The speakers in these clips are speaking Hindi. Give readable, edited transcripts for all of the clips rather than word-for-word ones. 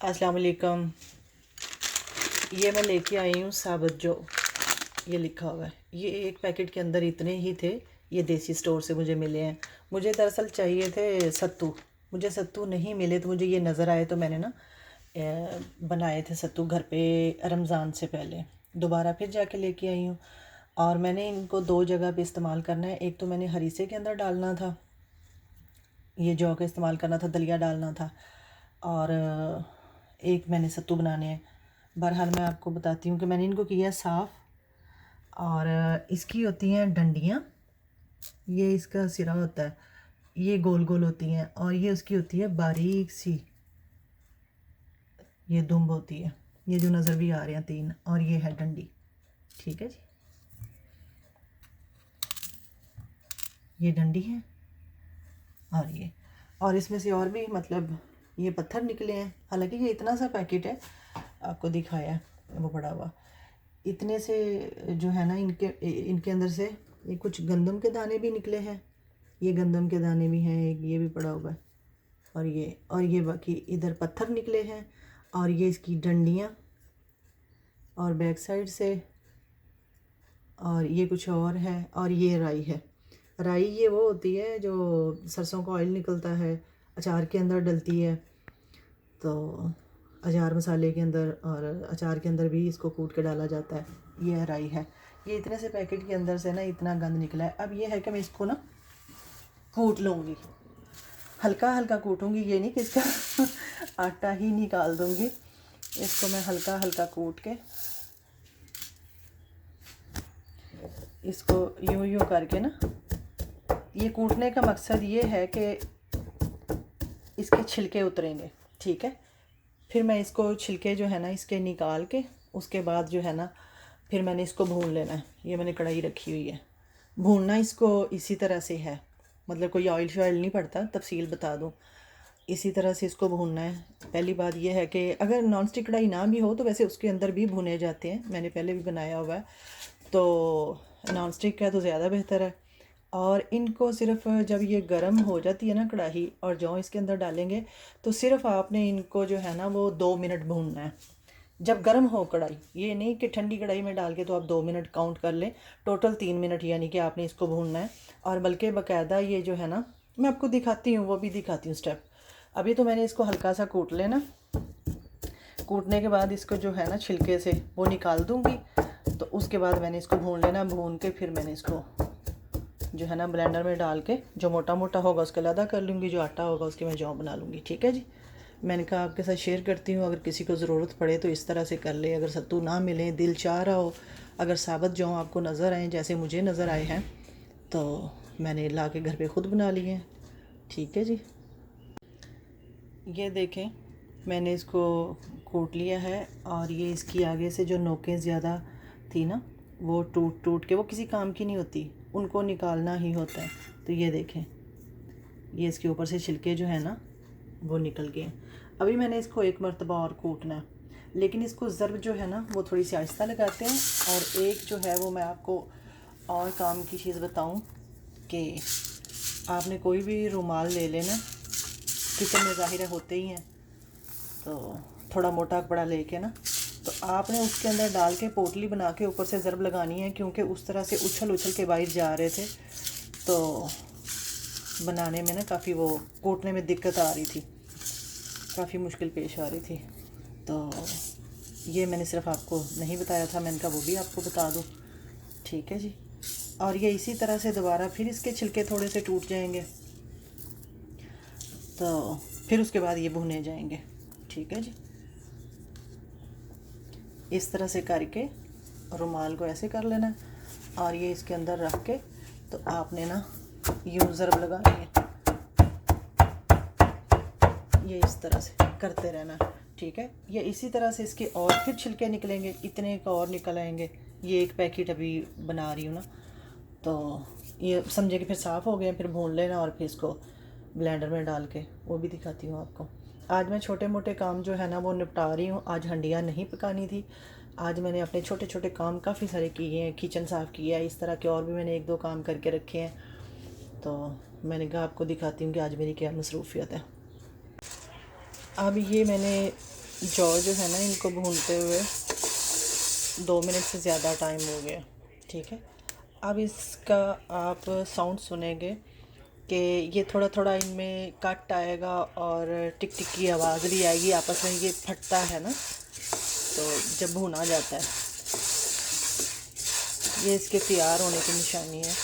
अस्सलाम वालेकुम। ये मैं लेके आई हूँ साबुत जो ये लिखा हुआ है। ये एक पैकेट के अंदर इतने ही थे। ये देसी स्टोर से मुझे मिले हैं। मुझे दरअसल चाहिए थे सत्तू। मुझे सत्तू नहीं मिले तो मुझे ये नज़र आए तो मैंने ना बनाए थे सत्तू घर पे रमज़ान से पहले। दोबारा फिर जाके लेके आई हूँ और मैंने इनको दो जगह पे इस्तेमाल करना है। एक तो मैंने हरीसे के अंदर डालना था, ये जौ का इस्तेमाल करना था, दलिया डालना था, और एक मैंने सत्तू बनाने हैं। बहरहाल मैं आपको बताती हूँ कि मैंने इनको किया साफ़। और इसकी होती हैं डंडियाँ, ये इसका सिरा होता है, ये गोल गोल होती हैं, और ये उसकी होती है बारीक सी, ये दुम्ब होती है। ये जो नज़र भी आ रहे हैं तीन, और ये है डंडी। ठीक है जी, ये डंडी है। और इसमें से और भी मतलब ये पत्थर निकले हैं। हालांकि ये इतना सा पैकेट है, आपको दिखाया है वो पड़ा हुआ। इतने से जो है ना इनके इनके अंदर से ये कुछ गंदम के दाने भी निकले हैं। ये गंदम के दाने भी हैं, एक ये भी पड़ा हुआ है, और ये बाकी इधर पत्थर निकले हैं। और ये इसकी डंडियाँ, और बैक साइड से, और ये कुछ और है। और ये राई है। राई ये वो होती है जो सरसों का ऑयल निकलता है, अचार के अंदर डलती है, तो अचार मसाले के अंदर और अचार के अंदर भी इसको कूट के डाला जाता है। ये राई है। ये इतने से पैकेट के अंदर से ना इतना गंद निकला है। अब ये है कि मैं इसको ना कूट लूँगी, हल्का हल्का कूटूँगी, ये नहीं कि इसका आटा ही निकाल दूँगी। इसको मैं हल्का हल्का कूट के इसको यूं यूं करके ना, ये कूटने का मकसद ये है कि इसके छिलके उतरेंगे। ठीक है, फिर मैं इसको छिलके जो है ना इसके निकाल के उसके बाद जो है ना फिर मैंने इसको भून लेना है। ये मैंने कढ़ाई रखी हुई है। भूनना इसको इसी तरह से है, मतलब कोई ऑयल शॉयल नहीं पड़ता, तफसील बता दूँ। इसी तरह से इसको भूनना है। पहली बात यह है कि अगर नॉन स्टिक कढ़ाई ना भी हो तो वैसे उसके अंदर भी भुने जाते हैं, मैंने पहले भी बनाया हुआ है, तो नॉन स्टिक का तो ज़्यादा बेहतर है। और इनको सिर्फ जब ये गर्म हो जाती है ना कढ़ाई और जौ इसके अंदर डालेंगे तो सिर्फ आपने इनको जो है ना वो 2 मिनट भूनना है, जब गर्म हो कढ़ाई। ये नहीं कि ठंडी कढ़ाई में डाल के तो आप 2 मिनट काउंट कर लें, टोटल 3 मिनट यानी कि आपने इसको भूनना है। और बल्कि बाकायदा ये जो है ना मैं आपको दिखाती हूँ, वो भी दिखाती हूँ स्टेप। अभी तो मैंने इसको हल्का सा कूट लेना, कूटने के बाद इसको जो है ना छिलके से वो निकाल दूँगी। तो उसके बाद मैंने इसको भून लेना, भून के फिर मैंने इसको जो है ना ब्लेंडर में डाल के जो मोटा मोटा होगा उसका अलग कर लूँगी, जो आटा होगा उसकी मैं जौ बना लूँगी। ठीक है जी, मैंने कहा आपके साथ शेयर करती हूँ, अगर किसी को ज़रूरत पड़े तो इस तरह से कर ले। अगर सत्तू ना मिले, दिल चाह रहा हो, अगर साबुत जौ आपको नज़र आए जैसे मुझे नज़र आए हैं, तो मैंने ला के घर पे ख़ुद बना लिए हैं। ठीक है जी, ये देखें मैंने इसको कूट लिया है, और ये इसकी आगे से जो नोकें ज़्यादा थी ना वो टूट टूट के, वो किसी काम की नहीं होती, उनको निकालना ही होता है। तो ये देखें, ये इसके ऊपर से छिलके जो है ना वो निकल गए। अभी मैंने इसको एक मरतबा और कूटना है, लेकिन इसको ज़र्ब जो है ना वो थोड़ी सी आहिस्ता लगाते हैं। और एक जो है वो मैं आपको और काम की चीज़ बताऊं कि आपने कोई भी रुमाल ले लेना, किचन में ज़ाहिर होते ही हैं, तो थोड़ा मोटा कपड़ा लेके ना, तो आपने उसके अंदर डाल के पोटली बना के ऊपर से ज़रब लगानी है, क्योंकि उस तरह से उछल उछल के बाहर जा रहे थे तो बनाने में ना काफ़ी वो कूटने में दिक्कत आ रही थी, काफ़ी मुश्किल पेश आ रही थी। तो ये मैंने सिर्फ आपको नहीं बताया था, मैंने कहा वो भी आपको बता दूँ। ठीक है जी, और ये इसी तरह से दोबारा फिर इसके छिलके थोड़े से टूट जाएंगे, तो फिर उसके बाद ये भुने जाएंगे। ठीक है जी, इस तरह से करके रुमाल को ऐसे कर लेना, और ये इसके अंदर रख के तो आपने ना यूं ज़रब लगानी है, ये इस तरह से करते रहना। ठीक है, ये इसी तरह से इसके और फिर छिलके निकलेंगे, इतने का और निकल आएंगे। ये एक पैकेट अभी बना रही हूँ ना, तो ये समझे कि फिर साफ़ हो गए, फिर भून लेना और फिर इसको ब्लेंडर में डाल के वो भी दिखाती हूँ आपको। आज मैं छोटे मोटे काम जो है ना वो निपटा रही हूँ। आज हंडियाँ नहीं पकानी थी, आज मैंने अपने छोटे छोटे काम काफ़ी सारे किए हैं, किचन साफ़ किया है, इस तरह के और भी मैंने एक दो काम करके रखे हैं। तो मैंने कहा आपको दिखाती हूँ कि आज मेरी क्या मसरूफियत है। अब ये मैंने जौ जो है ना, इनको भूनते हुए 2 मिनट से ज़्यादा टाइम हो गया। ठीक है, अब इसका आप साउंड सुनेंगे कि ये थोड़ा थोड़ा इनमें कट आएगा और टिक टिक की आवाज़ भी आएगी, आपस में ये फटता है ना, तो जब भुना जाता है, ये इसके तैयार होने की निशानी है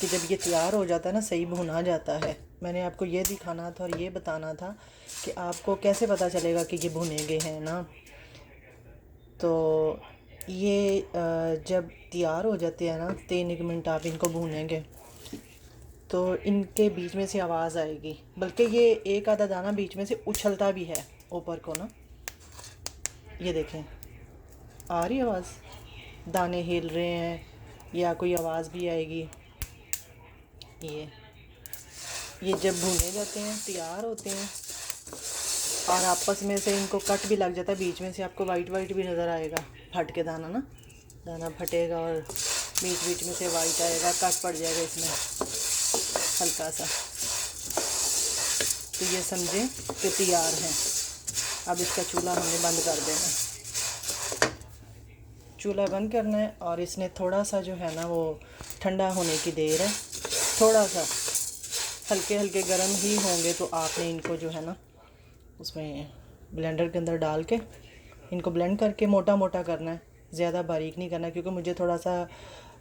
कि जब ये तैयार हो जाता है ना, सही भुना जाता है। मैंने आपको ये दिखाना था और ये बताना था कि आपको कैसे पता चलेगा कि ये भुने गए हैं ना। तो ये जब तैयार हो जाते हैं ना, 3 मिनट आप इनको भूनेंगे तो इनके बीच में से आवाज़ आएगी, बल्कि ये एक आधा दाना बीच में से उछलता भी है ऊपर को ना। ये देखें, आ रही आवाज़, दाने हिल रहे हैं या कोई आवाज़ भी आएगी। ये जब भुने जाते हैं, तैयार होते हैं और आपस में से इनको कट भी लग जाता है, बीच में से आपको वाइट वाइट भी नज़र आएगा, फट के दाना ना, दाना फटेगा और बीच बीच में से वाइट आएगा, कट पड़ जाएगा इसमें हल्का सा, तो ये समझें कि तैयार हैं। अब इसका चूल्हा हमने बंद कर देना, चूल्हा बंद करना है और इसने थोड़ा सा जो है ना वो ठंडा होने की देर है, थोड़ा सा हल्के हल्के गर्म ही होंगे तो आपने इनको जो है ना उसमें ब्लेंडर के अंदर डाल के इनको ब्लेंड करके मोटा मोटा करना है, ज़्यादा बारीक नहीं करना, क्योंकि मुझे थोड़ा सा,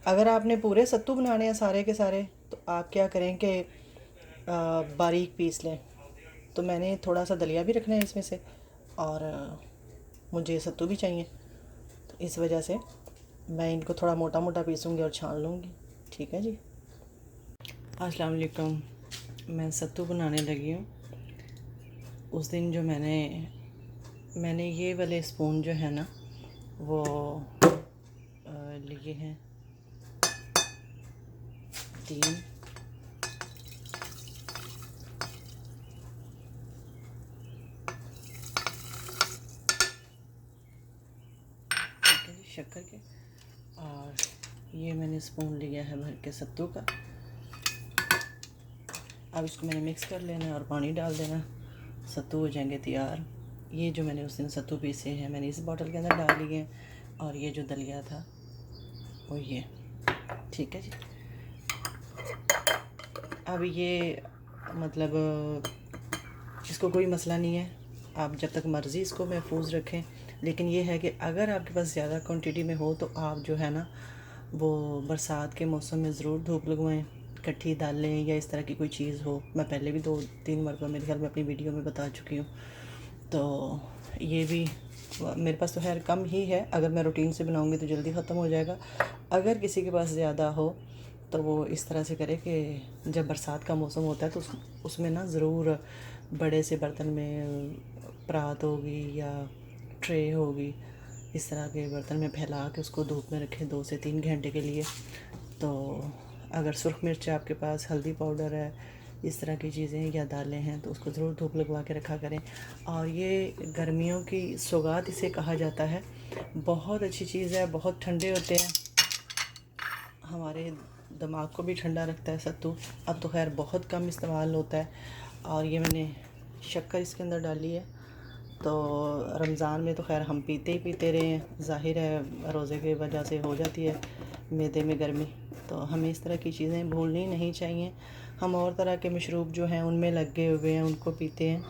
अगर आपने पूरे सत्तू बनाने हैं सारे के सारे तो आप क्या करें कि बारीक पीस लें। तो मैंने थोड़ा सा दलिया भी रखना है इसमें से और मुझे सत्तू भी चाहिए, तो इस वजह से मैं इनको थोड़ा मोटा मोटा पीसूँगी और छान लूँगी। ठीक है जी। अस्सलाम वालेकुम, मैं सत्तू बनाने लगी हूँ। उस दिन जो मैंने ये वाले स्पून जो है ना वो लिए हैं 3, शक्कर के, और ये मैंने स्पून लिया है भर के सत्तू का। अब इसको मैंने मिक्स कर लेना है और पानी डाल देना, सत्तू हो जाएंगे तैयार। ये जो मैंने उस दिन सत्तू पीसे हैं मैंने इस बोतल के अंदर डाल लिए हैं और ये जो दलिया था वो ये। ठीक है जी। अब ये मतलब इसको कोई मसला नहीं है, आप जब तक मर्ज़ी इसको महफूज रखें, लेकिन ये है कि अगर आपके पास ज़्यादा क्वांटिटी में हो तो आप जो है ना वो बरसात के मौसम में ज़रूर धूप लगवाएं, इकट्ठी दालें या इस तरह की कोई चीज़ हो। मैं पहले भी 2-3 मरतबा मेरे ख्याल में अपनी वीडियो में बता चुकी हूँ। तो ये भी मेरे पास तो खैर कम ही है, अगर मैं रूटीन से बनाऊँगी तो जल्दी ख़त्म हो जाएगा। अगर किसी के पास ज़्यादा हो तो वो इस तरह से करे कि जब बरसात का मौसम होता है तो उसमें ना ज़रूर बड़े से बर्तन में परात होगी या ट्रे होगी, इस तरह के बर्तन में फैला के उसको धूप में रखें 2 से 3 घंटे के लिए। तो अगर सुरख मिर्च आपके पास, हल्दी पाउडर है, इस तरह की चीज़ें या दालें हैं तो उसको ज़रूर धूप लगवा के रखा करें। और ये गर्मियों की सौगात इसे कहा जाता है, बहुत अच्छी चीज़ है, बहुत ठंडे होते हैं, हमारे दिमाग को भी ठंडा रखता है सत्तू। अब तो खैर बहुत कम इस्तेमाल होता है। और ये मैंने शक्कर इसके अंदर डाली है, तो रमज़ान में तो खैर हम पीते ही पीते रहे हैं, ज़ाहिर है रोज़े की वजह से हो जाती है मैदे में गर्मी, तो हमें इस तरह की चीज़ें भूलनी नहीं चाहिए। हम और तरह के मशरूब जो हैं उनमें लगे हुए हैं, उनको पीते हैं।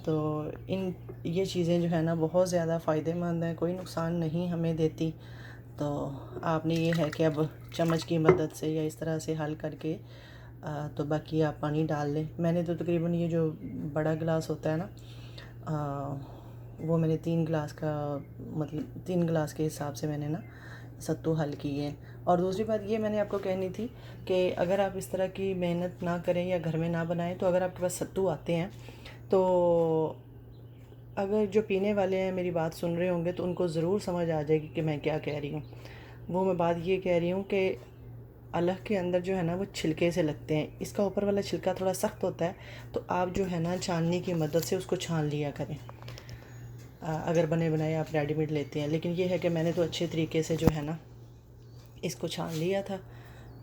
तो ये चीज़ें जो है ना बहुत ज़्यादा फ़ायदेमंद हैं, कोई नुकसान नहीं हमें देती। तो आपने ये है कि अब चम्मच की मदद से या इस तरह से हल करके तो बाकी आप पानी डाल लें। मैंने तो तकरीबन ये जो बड़ा गिलास होता है ना वो मैंने 3 गिलास का, मतलब 3 गिलास के हिसाब से मैंने ना सत्तू हल किए हैं। और दूसरी बात ये मैंने आपको कहनी थी कि अगर आप इस तरह की मेहनत ना करें या घर में ना बनाएं, तो अगर आपके पास सत्तू आते हैं तो अगर जो पीने वाले हैं मेरी बात सुन रहे होंगे तो उनको ज़रूर समझ आ जाएगी कि मैं क्या कह रही हूँ। वो मैं बात ये कह रही हूँ कि अलग के अंदर जो है ना वो छिलके से लगते हैं, इसका ऊपर वाला छिलका थोड़ा सख्त होता है, तो आप जो है ना छाननी की मदद से उसको छान लिया करें। अगर बने बनाए आप रेडीमेड लेते हैं, लेकिन ये है कि मैंने तो अच्छे तरीके से जो है ना इसको छान लिया था,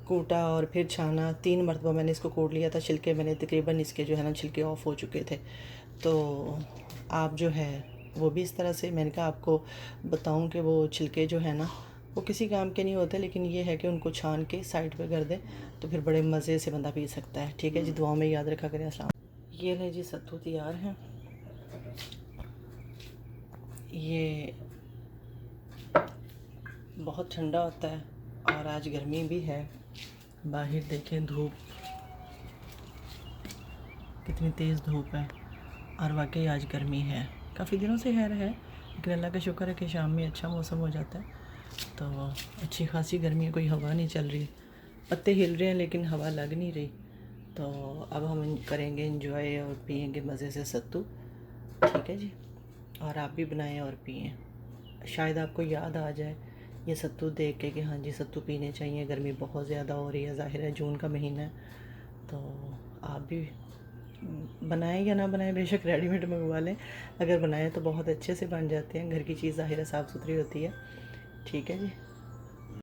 कूटा और फिर छाना। 3 मरतबा मैंने इसको कूट लिया था। छिलके मैंने तकरीबन इसके जो है ना छिलके ऑफ़ हो चुके थे, तो आप जो है वो भी इस तरह से, मैंने कहा आपको बताऊं कि वो छिलके जो है ना वो किसी काम के नहीं होते, लेकिन ये है कि उनको छान के साइड पे कर दें तो फिर बड़े मज़े से बंदा पी सकता है। ठीक है जी, दुआओं में याद रखा करें। अस्सलाम। ये ले जी, सत्तू तैयार हैं। ये बहुत ठंडा होता है और आज गर्मी भी है। बाहर देखें धूप, कितनी तेज़ धूप है और वाकई आज गर्मी है। काफ़ी दिनों से खैर है, लेकिन अल्लाह का शुक्र है कि शाम में अच्छा मौसम हो जाता है तो अच्छी खासी गर्मी है। कोई हवा नहीं चल रही, पत्ते हिल रहे हैं लेकिन हवा लग नहीं रही। तो अब हम करेंगे एंजॉय और पियेंगे मज़े से सत्तू। ठीक है जी, और आप भी बनाएं और पिएं। शायद आपको याद आ जाए ये सत्तू देख के कि हाँ जी सत्तू पीने चाहिए, गर्मी बहुत ज़्यादा हो रही है, ज़ाहिर है जून का महीना है। तो आप भी बनाएं या ना बनाएं, बेशक रेडीमेड मंगवा लें, अगर बनाएं तो बहुत अच्छे से बन जाते हैं। घर की चीज़ ज़ाहिर है साफ़ सुथरी होती है। ठीक है जी।